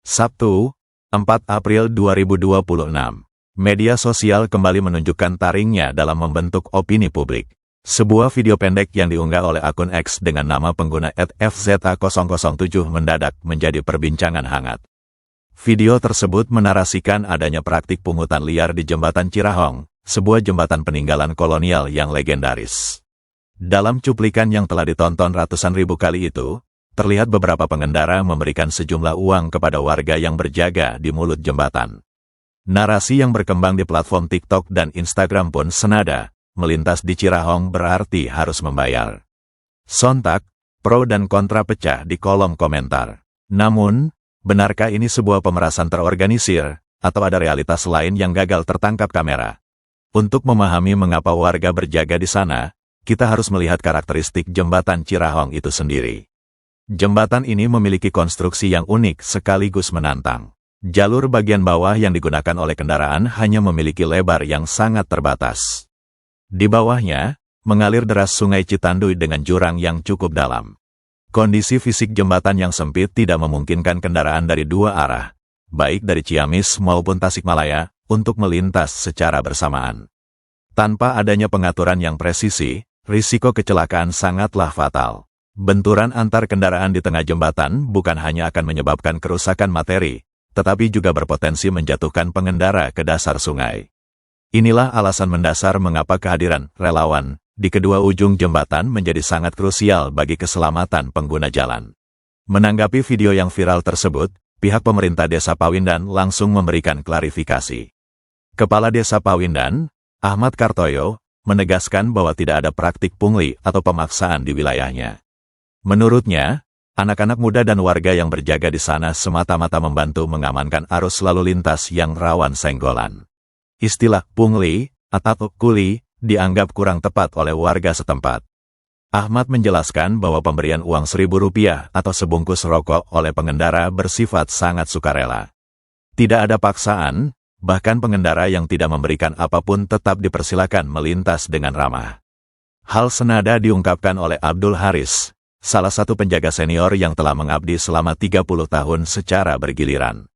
Sabtu, 4 April 2026. Media sosial kembali menunjukkan taringnya dalam membentuk opini publik. Sebuah video pendek yang diunggah oleh akun X dengan nama pengguna @fz007 mendadak menjadi perbincangan hangat. Video tersebut menarasikan adanya praktik pungutan liar di Jembatan Cirahong, sebuah jembatan peninggalan kolonial yang legendaris. Dalam cuplikan yang telah ditonton ratusan ribu kali itu, terlihat beberapa pengendara memberikan sejumlah uang kepada warga yang berjaga di mulut jembatan. Narasi yang berkembang di platform TikTok dan Instagram pun senada, melintas di Cirahong berarti harus membayar. Sontak, pro dan kontra pecah di kolom komentar. Namun, benarkah ini sebuah pemerasan terorganisir, atau ada realitas lain yang gagal tertangkap kamera? Untuk memahami mengapa warga berjaga di sana, kita harus melihat karakteristik jembatan Cirahong itu sendiri. Jembatan ini memiliki konstruksi yang unik sekaligus menantang. Jalur bagian bawah yang digunakan oleh kendaraan hanya memiliki lebar yang sangat terbatas. Di bawahnya, mengalir deras Sungai Citanduy dengan jurang yang cukup dalam. Kondisi fisik jembatan yang sempit tidak memungkinkan kendaraan dari dua arah, baik dari Ciamis maupun Tasikmalaya, untuk melintas secara bersamaan. Tanpa adanya pengaturan yang presisi, risiko kecelakaan sangatlah fatal. Benturan antar kendaraan di tengah jembatan bukan hanya akan menyebabkan kerusakan materi, tetapi juga berpotensi menjatuhkan pengendara ke dasar sungai. Inilah alasan mendasar mengapa kehadiran relawan di kedua ujung jembatan menjadi sangat krusial bagi keselamatan pengguna jalan. Menanggapi video yang viral tersebut, pihak pemerintah Desa Pawindan langsung memberikan klarifikasi. Kepala Desa Pawindan, Ahmad Kartoyo, menegaskan bahwa tidak ada praktik pungli atau pemaksaan di wilayahnya. Menurutnya, anak-anak muda dan warga yang berjaga di sana semata-mata membantu mengamankan arus lalu lintas yang rawan senggolan. Istilah pungli atau kuli dianggap kurang tepat oleh warga setempat. Ahmad menjelaskan bahwa pemberian uang Rp1.000 atau sebungkus rokok oleh pengendara bersifat sangat sukarela. Tidak ada paksaan, bahkan pengendara yang tidak memberikan apapun tetap dipersilakan melintas dengan ramah. Hal senada diungkapkan oleh Abdul Haris, salah satu penjaga senior yang telah mengabdi selama 30 tahun secara bergiliran.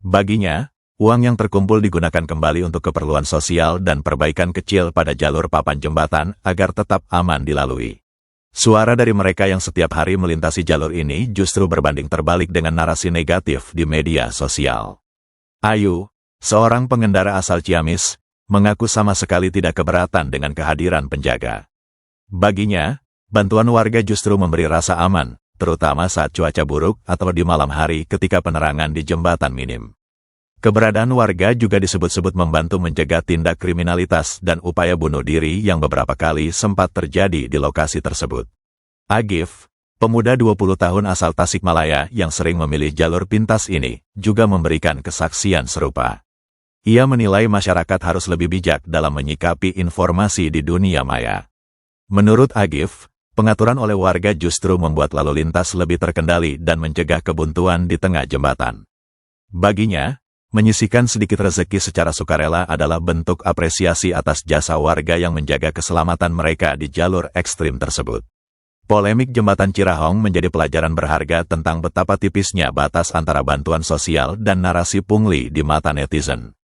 Baginya, uang yang terkumpul digunakan kembali untuk keperluan sosial dan perbaikan kecil pada jalur papan jembatan agar tetap aman dilalui. Suara dari mereka yang setiap hari melintasi jalur ini justru berbanding terbalik dengan narasi negatif di media sosial. Ayu, seorang pengendara asal Ciamis, mengaku sama sekali tidak keberatan dengan kehadiran penjaga. Baginya, bantuan warga justru memberi rasa aman, terutama saat cuaca buruk atau di malam hari ketika penerangan di jembatan minim. Keberadaan warga juga disebut-sebut membantu mencegah tindak kriminalitas dan upaya bunuh diri yang beberapa kali sempat terjadi di lokasi tersebut. Agif, pemuda 20 tahun asal Tasikmalaya yang sering memilih jalur pintas ini, juga memberikan kesaksian serupa. Ia menilai masyarakat harus lebih bijak dalam menyikapi informasi di dunia maya. Menurut Agif, pengaturan oleh warga justru membuat lalu lintas lebih terkendali dan mencegah kebuntuan di tengah jembatan. Baginya, menyisihkan sedikit rezeki secara sukarela adalah bentuk apresiasi atas jasa warga yang menjaga keselamatan mereka di jalur ekstrim tersebut. Polemik Jembatan Cirahong menjadi pelajaran berharga tentang betapa tipisnya batas antara bantuan sosial dan narasi pungli di mata netizen.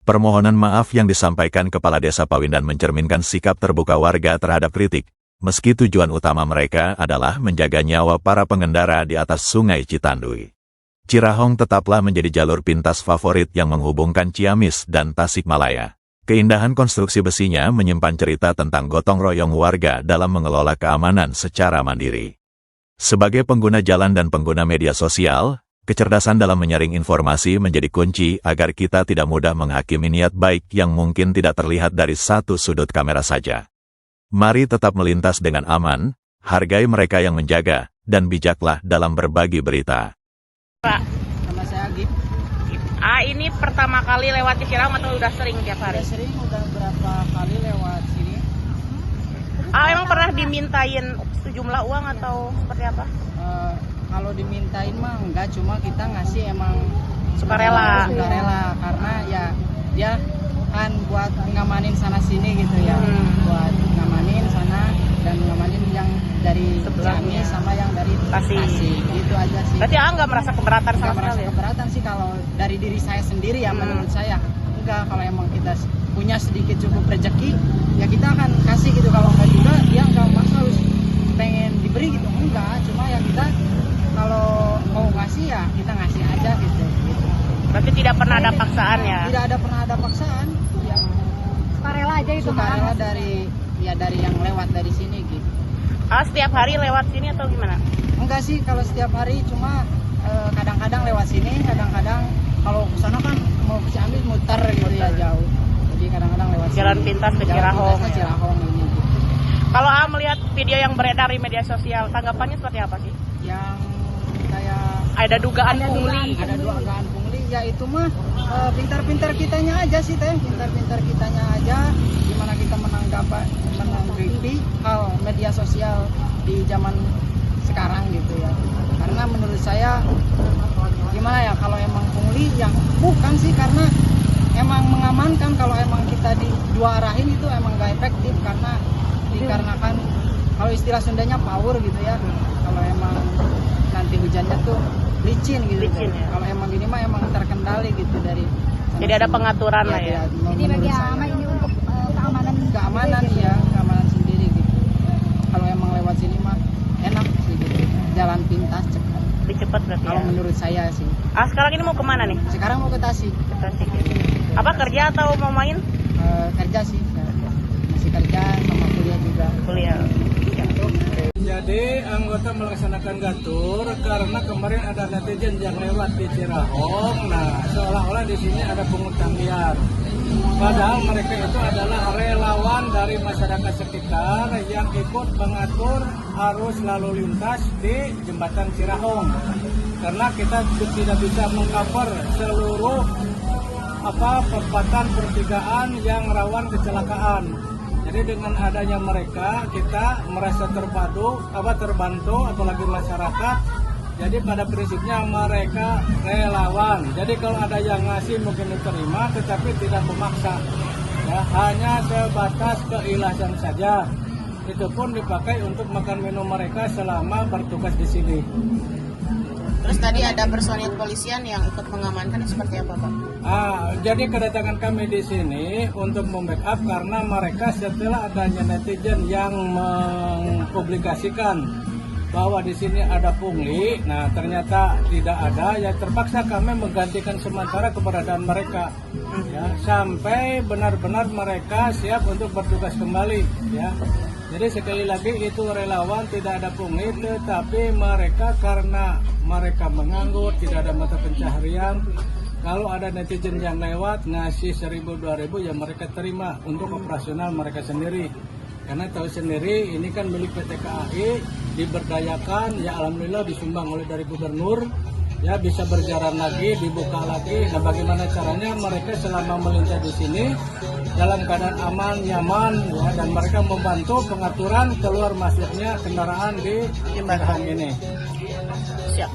Permohonan maaf yang disampaikan Kepala Desa Pawindan mencerminkan sikap terbuka warga terhadap kritik, meski tujuan utama mereka adalah menjaga nyawa para pengendara di atas Sungai Citanduy. Cirahong tetaplah menjadi jalur pintas favorit yang menghubungkan Ciamis dan Tasikmalaya. Keindahan konstruksi besinya menyimpan cerita tentang gotong royong warga dalam mengelola keamanan secara mandiri. Sebagai pengguna jalan dan pengguna media sosial, kecerdasan dalam menyaring informasi menjadi kunci agar kita tidak mudah menghakimi niat baik yang mungkin tidak terlihat dari satu sudut kamera saja. Mari tetap melintas dengan aman, hargai mereka yang menjaga, dan bijaklah dalam berbagi berita. Pak, Nama saya Agif. Ini pertama kali lewat di Cirahong atau udah sering tiap hari? Udah sering, udah berapa kali lewat sini. Emang pernah dimintain sejumlah uang atau seperti apa? Kalau dimintain mah enggak, cuma kita ngasih emang Sukarela. Sukarela, karena ya dia kan buat ngamanin sana sini gitu ya. Buat ngamanin sana dan ngamanin yang dari Sebelahnya. Ciamis sama yang dari Tasik. Itu aja sih. Berarti nggak merasa keberatan Nggak sama merasa sekali ya? keberatan sih kalau dari diri saya sendiri ya, menurut saya enggak. Kalau emang kita punya sedikit cukup rezeki ya kita akan kasih gitu, kalau enggak juga ya enggak maksa harus pengen diberi gitu, enggak. Cuma ya kita kalau mau ngasih ya kita ngasih aja gitu. Berarti tidak pernah ada paksaan ya? Tidak ada pernah ada paksaan ya, Sukarela aja itu sukarela dari yang lewat dari sini gitu. Setiap hari lewat sini atau gimana? Enggak sih kalau setiap hari, cuma kadang-kadang lewat sini, kadang-kadang kalau ke sana kan mau ke Ciamis muter gitu ya, jauh. Jadi kadang-kadang lewat Jalan sini. pintas ke Jalan Cirahong, pintas ke ya. Cirahong ini gitu. Kalau melihat video yang beredar di media sosial, tanggapannya seperti apa sih? Yang kayak Ada dugaan pungli. ada dugaan pungli, ya itu mah pintar-pintar kitanya aja sih teh, pintar-pintar kitanya aja gimana kita menanggapi hal media sosial di zaman sekarang gitu ya. Karena menurut saya gimana ya, kalau emang pungli yang bukan sih, karena emang mengamankan. Kalau emang kita di dua arahin itu emang gak efektif, karena dikarenakan kalau istilah Sundanya power gitu ya. Kalau emang nanti hujannya tuh licin gitu. Licin, ya. Kalau emang gini mah emang terkendali gitu dari sana Jadi ada sini. pengaturan lah ya. Jadi bagi Ama ini untuk keamanan keamanan ya, keamanan sendiri gitu. Kalau emang lewat sini mah enak sih gitu. Jalan pintas cepat. Lebih cepat berarti Kalau ya? menurut saya sih. Sekarang ini mau kemana nih? Sekarang mau ke Tasik. Ke Tasik. Apa kerja atau mau main? Kerja sih. Masih kerja sama kuliah juga. Kuliah. Jadi anggota melaksanakan gatur karena kemarin ada netizen yang lewat di Cirahong. Nah, seolah-olah di sini ada pungutan liar. Padahal mereka itu adalah relawan dari masyarakat sekitar yang ikut mengatur arus lalu lintas di jembatan Cirahong. Karena kita tidak bisa mengcover seluruh perempatan pertigaan yang rawan kecelakaan. Jadi dengan adanya mereka kita merasa terbantu apalagi masyarakat. Jadi pada prinsipnya mereka relawan. Jadi kalau ada yang ngasih mungkin diterima, tetapi tidak memaksa. Ya, hanya sebatas keikhlasan saja. Itu pun dipakai untuk makan minum mereka selama bertugas di sini. Terus tadi ada personil kepolisian yang ikut mengamankan, seperti apa Pak? Jadi kedatangan kami di sini untuk membackup karena mereka setelah adanya netizen yang mempublikasikan bahwa di sini ada pungli, nah ternyata tidak ada, ya terpaksa kami menggantikan sementara keberadaan mereka, ya sampai benar-benar mereka siap untuk bertugas kembali, ya. Jadi sekali lagi itu relawan, tidak ada pungli, tetapi mereka karena mereka menganggur, tidak ada mata pencaharian. Kalau ada netizen yang lewat ngasih 1.000-2.000 ya mereka terima untuk operasional mereka sendiri. Karena tahu sendiri ini kan milik PT KAI, diberdayakan, ya alhamdulillah disumbang oleh dari gubernur, ya bisa berjalan lagi, dibuka lagi. Nah bagaimana caranya mereka selama melintas di sini dalam keadaan aman, nyaman, ya, dan mereka membantu pengaturan keluar masuknya kendaraan di jembatan ini. Siap.